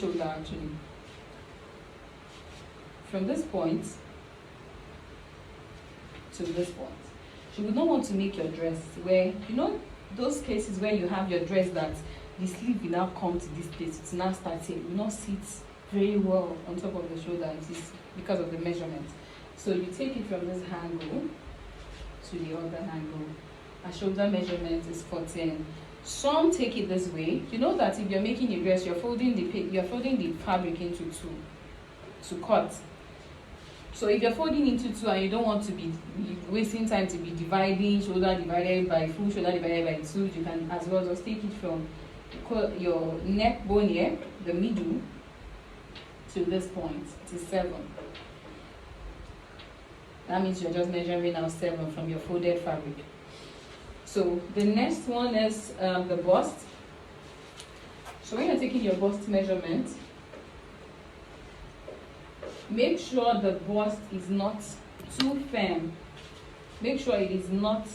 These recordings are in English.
shoulder actually. From this point to this point. You would not want to make your dress where, those cases where you have your dress that the sleeve will now come to this place, it's now starting, it will not sit very well on top of the shoulder. It is because of the measurement. So you take it from this angle to the other angle. A shoulder measurement is 14. Some take it this way. You know that if you're making a dress, you're folding the fabric into two to cut. So if you're folding into two and you don't want to be wasting time to be dividing shoulder divided by full shoulder divided by two, you can as well just take it from your neck bone here, the middle, to this point. It is 7. That means you're just measuring now 7 from your folded fabric. So the next one is the bust. So when you're taking your bust measurement, make sure the bust is not too firm. Make sure it is not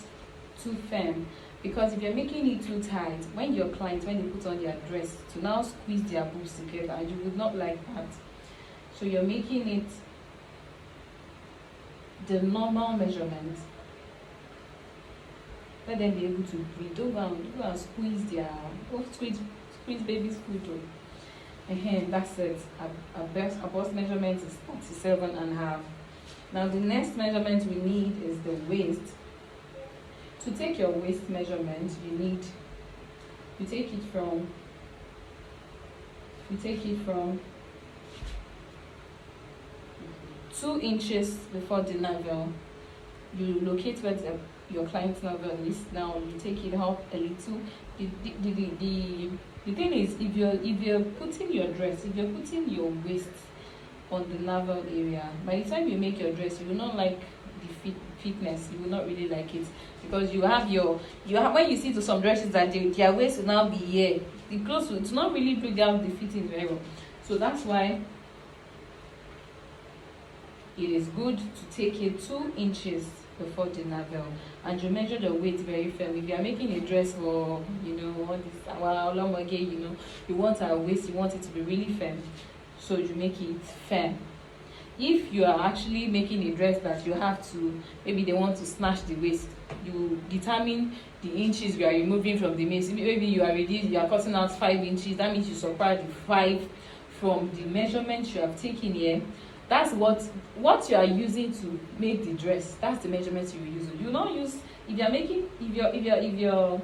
too firm, because if you're making it too tight, when your clients, when they put on their dress, to now squeeze their boobs together, and you would not like that. So you're making it the normal measurement. Let them be able to breathe. Don't go and squeeze squeeze baby's food. That's it. A bust measurement is 47.5. Now the next measurement we need is the waist. To take your waist measurement, you take it from 2 inches before the navel. You locate where your client's navel is. Now you take it up a little. The thing is, if you're putting your dress, if you're putting your waist on the navel area, by the time you make your dress, you will not like the fitness. You will not really like it, because you have when you see to some dresses that their waist will now be here, the clothes will not really bring out the fitting very well. So that's why it is good to take it 2 inches before the navel, and you measure the weight very firm. If you are making a dress for all this you want our waist, you want it to be really firm, so you make it firm. If you are actually making a dress that you have to, maybe they want to snatch the waist, you determine the inches you are removing from the waist. Maybe you are cutting out 5 inches. That means you subtract the 5 from the measurement you have taken here. That's what you are using to make the dress. That's the measurement you use. You not use if you're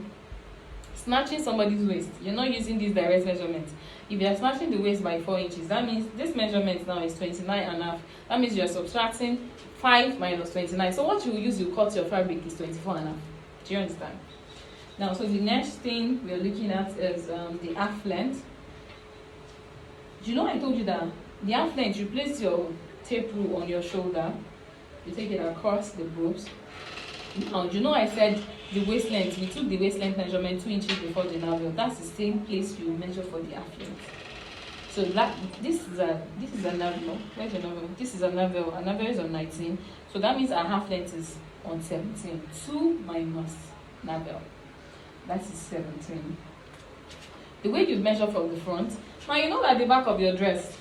snatching somebody's waist, you're not using this direct measurement. If you're snatching the waist by 4 inches, that means this measurement now is 29.5. That means you're subtracting 5 minus 29. So what you use to cut your fabric is 24.5. Do you understand? Now, so the next thing we're looking at is the half length. Do you know I told you that the half length, you place your tape rule on your shoulder, you take it across the boobs. Now, I said the waist length, we took the waist length measurement 2 inches before the navel. That's the same place you measure for the half length. So this is a navel. Where's your navel? This is a navel. A navel is on 19. So that means our half length is on 17. 2 minus navel. That is 17. The way you measure from the front. Now you know that the back of your dress,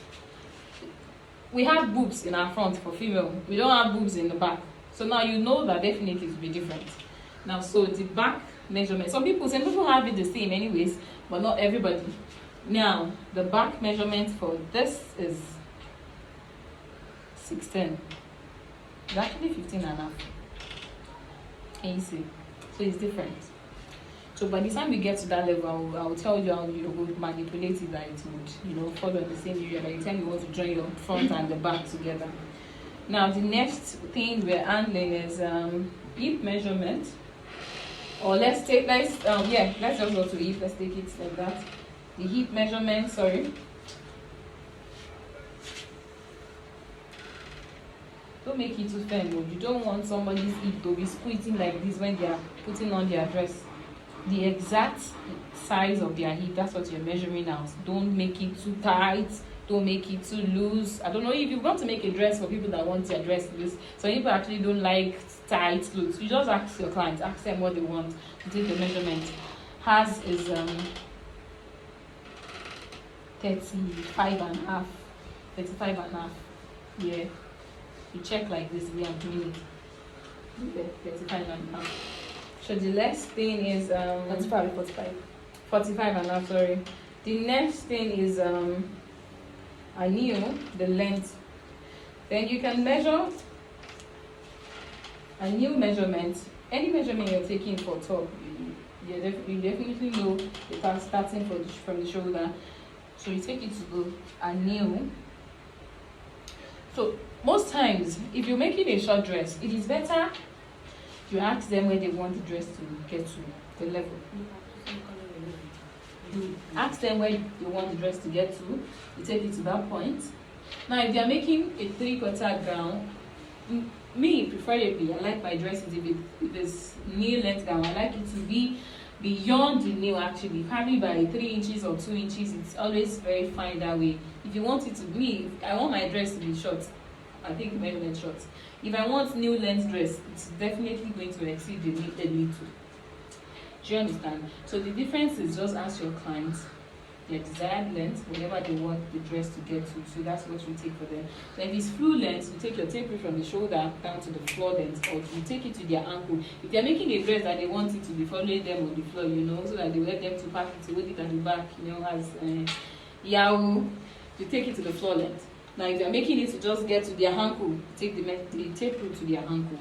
we have boobs in our front for female. We don't have boobs in the back. So now you know that definitely it will be different. Now, so the back measurement. Some people have it the same anyways, but not everybody. Now, the back measurement for this is 16. It's actually 15.5. Can you see? So it's different. So by the time we get to that level, I will tell you how you would manipulate it, that it would, follow in the same area by the time you want to join your front and the back together. Now the next thing we're handling is hip measurement. Or let's just go to hip. Let's take it like that. The hip measurement, sorry. Don't make it too firm. You don't want somebody's hip to be squeezing like this when they are putting on their dress. The exact size of their hip, that's what you're measuring out. Don't make it too tight, don't make it too loose. I don't know if you want to make a dress for people that want their dress loose. So people actually don't like tight loose. You just ask your clients, ask them what they want to take the measurement. Hers is 35 and a half. 35 and a half. Yeah. You check like this way I'm doing it. Yeah, 35 and a half. So the next thing is 45 and a half, sorry. The next thing is a new, the length. Then you can measure a new measurement. Any measurement you're taking for top, you definitely know the part starting from the shoulder. So you take it to go a new. So most times, if you're making a short dress, it is better you ask them where they want the dress to get to, the level. You ask them where you want the dress to get to, you take it to that point. Now, if you're making a 3/4 gown, me preferably, I like my dresses, if it's knee length gown, I like it to be beyond the knee actually, probably by 3 inches or 2 inches. It's always very fine that way. If you want it to be, I want my dress to be short, I take the measurement short. If I want new length dress, it's definitely going to exceed the knee too. Do you understand? So the difference is just ask your clients their desired length, whatever they want the dress to get to. So that's what we take for them. So if it's full length, you take your tape from the shoulder down to the floor length, or you take it to their ankle. If they're making a dress that they want it to be following them on the floor, so that they want them to pack it, to hold it at the back, as Yahoo, you take it to the floor length. Now, if they're making it to just get to their ankle, you take the tape through to their ankle.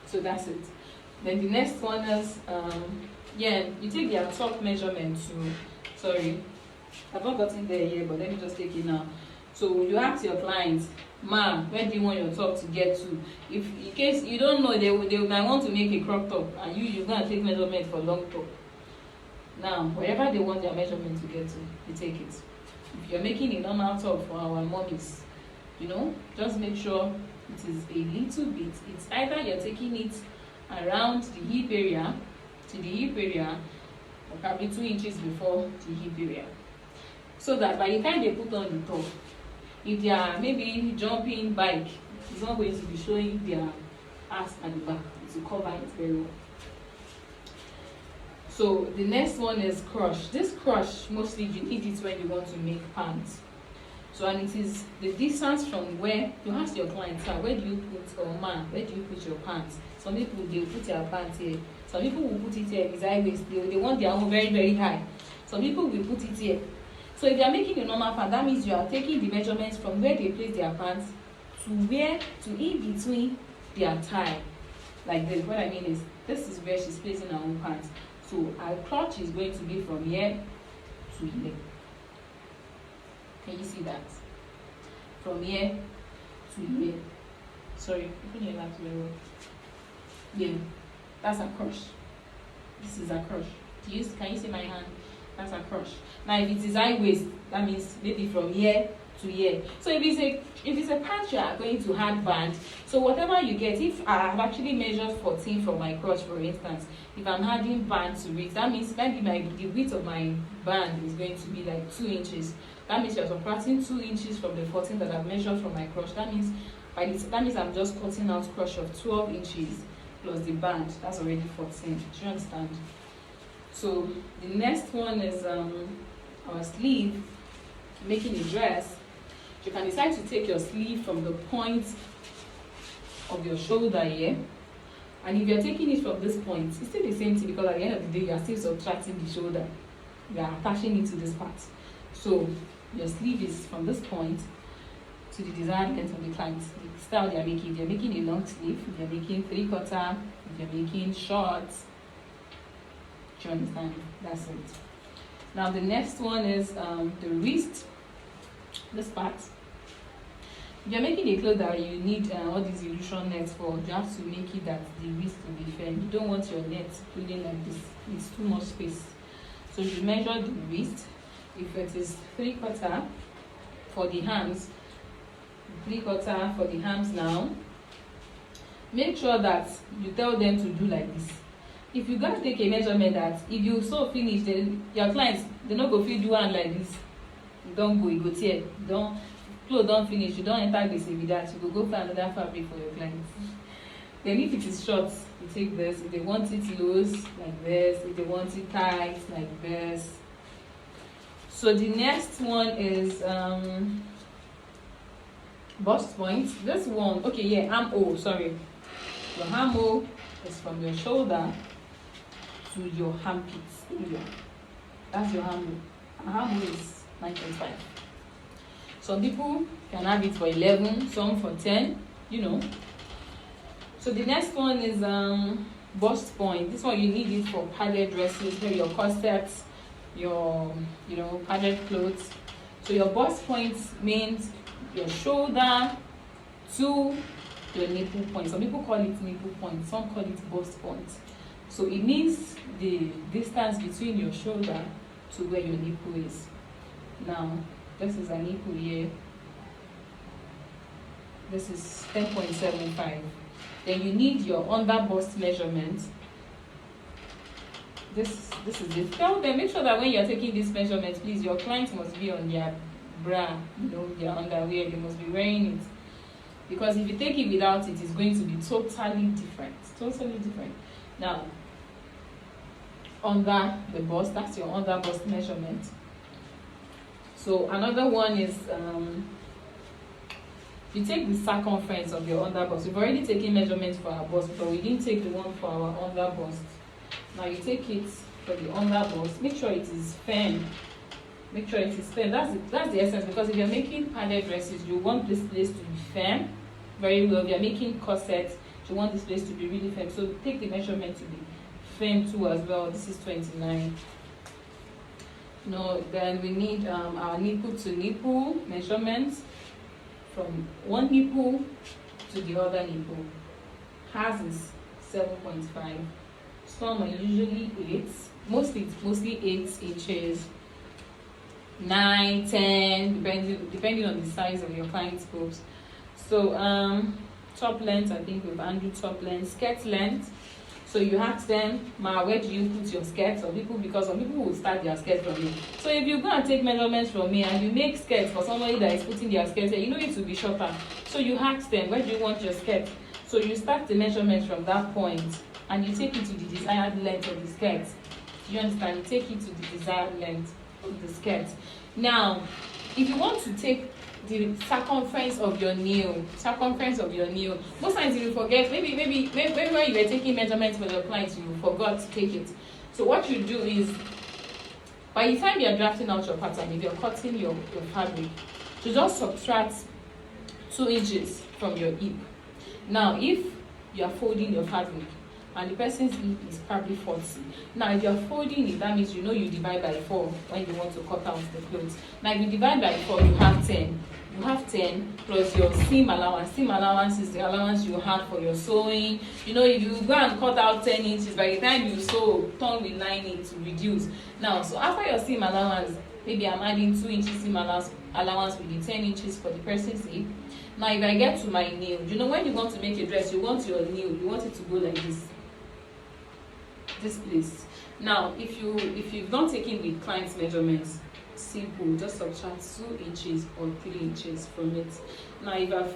So that's it. Then the next one is, you take their top measurement to, sorry, I've not gotten there yet, but let me just take it now. So you ask your clients, where do you want your top to get to? If in case you don't know, they might want to make a crop top, and you're going to take measurement for long top. Now, wherever they want their measurement to get to, you take it. If you're making a normal top for our mommies, just make sure it is a little bit. It's either you're taking it around the hip area, to the hip area, or probably 2 inches before the hip area. So that by the time they put on the top, if they are maybe jumping bike, it's not going to be showing their ass at the back. It will cover it very well. So the next one is crush. This crush, mostly you need it when you want to make pants. So, and it is the distance from where you ask your clients, where do you put, or where do you put your pants? Some people, they will put their pants here. Some people will put it here, beside waist. They want their own very, very high. Some people will put it here. So if they are making a normal pant, that means you are taking the measurements from where they place their pants to in between their thigh. Like this. What I mean is, this is where she's placing her own pants. So our clutch is going to be from here to here. Can you see that? From here to here. Sorry, open your lap very well. Yeah, that's a crush. This is a crush. Can you see my hand? That's a crush. Now, if it is high waist, that means maybe from here to here. So if it's a pant you are going to add band, so whatever you get, if I have actually measured 14 from my crush, for instance, if I'm adding band to it, that means maybe the width of my band is going to be like 2 inches. That means you're subtracting 2 inches from the 14 that I've measured from my crush. That means I'm just cutting out crush of 12 inches plus the band. That's already 14. Do you understand? So the next one is our sleeve. Making a dress, you can decide to take your sleeve from the point of your shoulder here, and if you're taking it from this point, it's still the same thing, because at the end of the day you are still subtracting the shoulder, you are attaching it to this part. So your sleeve is from this point to the desired length of the client, the style they are making. If you're making a long sleeve, if you're making 3/4, if you're making shorts, do you understand? That's it. Now the next one is the wrist. This part. If you're making a cloth that you need all these illusion nets for, you have to make it that the wrist will be firm. You don't want your net pulling like this. It's too much space. So you measure the wrist. If it is 3/4 for the hands, 3/4 for the hands now, make sure that you tell them to do like this. If you guys take a measurement that if you sew finish, then your clients, they not go fit do one like this. You don't go, you go tear. Clothes don't finish, you don't enter this with that. You go find another fabric for your clients. Then if it is short, you take this. If they want it loose, like this. If they want it tight, like this. So the next one is bust point. This one, okay, yeah, armhole, sorry. Your armhole is from your shoulder to your armpits area. That's your armhole. Armhole is 9.5. Some people can have it for 11, some for 10, you know. So the next one is bust point. This one you need it for padded dresses, maybe your corsets, your padded clothes. So your bust point means your shoulder to your nipple point. Some people call it nipple point, some call it bust point. So it means the distance between your shoulder to where your nipple is. Now, this is a nipple here. This is 10.75. Then you need your under bust measurement. This is it. Tell them, make sure that when you're taking this measurement, please, your client must be on their bra, their underwear, they must be wearing it. Because if you take it without it, it's going to be totally different. Totally different. Now, under the bust, that's your under bust measurement. So another one is you take the circumference of your under bust. We've already taken measurements for our bust, but we didn't take the one for our under bust. Now you take it for the under bust. Make sure it is firm. Make sure it is firm. That's the essence, because if you're making padded dresses, you want this place to be firm very well. If you're making corsets, you want this place to be really firm. So take the measurement to be firm too as well. This is 29. Then we need our nipple to nipple measurements from one nipple to the other nipple. Hers is 7.5. Some are usually 8. Mostly 8 inches. 9, 10, depending on the size of your client's boobs. So top length, I think we've handled top length. Skirt length. So you ask them, Ma, where do you put your skirts? Because some people will start their skirts from me. So if you go and take measurements from me and you make skirts for somebody that is putting their skirts here, you know it will be shorter. So you ask them, where do you want your skirt? So you start the measurements from that point and you take it to the desired length of the skirt. Do you understand? You take it to the desired length of the skirt. Now, if you want to take the circumference of your nail, most times you forget, maybe when you were taking measurements for your clients, you forgot to take it. So what you do is, by the time you're drafting out your pattern, if you're cutting your fabric, you just subtract 2 inches from your hip. Now, if you are folding your fabric and the person's hip is probably 40, now if you're folding it, that means you divide by 4 when you want to cut out the clothes. Now if you divide by 4, you have 10. You have 10 plus your seam allowance. Seam allowance is the allowance you have for your sewing. If you go and cut out 10 inches, by the time you sew, turn with lining to reduce. Now, so after your seam allowance, maybe I'm adding 2 inches seam allowance with the 10 inches for the person's hip. Now, if I get to my nail, when you want to make a dress, you want your nail, you want it to go like this place. Now, if you've not taken the client's measurements, simple, just subtract 2 inches or 3 inches from it. Now, if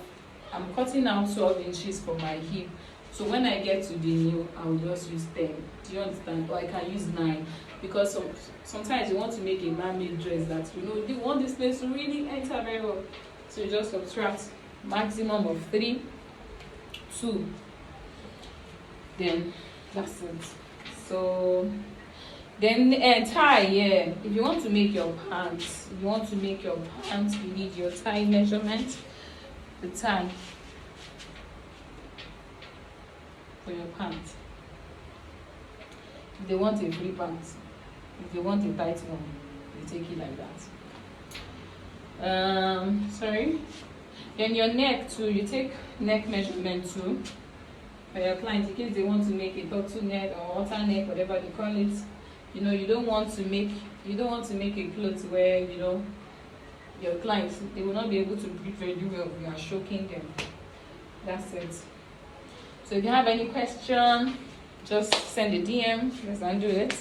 I'm cutting out 12 inches for my hip, so when I get to the nail, I'll just use 10. Do you understand? Or I can use 9, because sometimes you want to make a man-made dress that you want this place to really enter very well. So you just subtract maximum of 3, 2. Then that's it. So then tie, yeah. If you want to make your pants, you need your tie measurement. The tie for your pants. If they want a free pants, if they want a tight one, they take it like that. Sorry. Then your neck too, you take neck measurement too for your clients in case they want to make a turtleneck or alternate, whatever they call it. You don't want to make a clothes where your clients, they will not be able to breathe very well if you are choking them. That's it. So if you have any question, just send a DM. Let's undo it.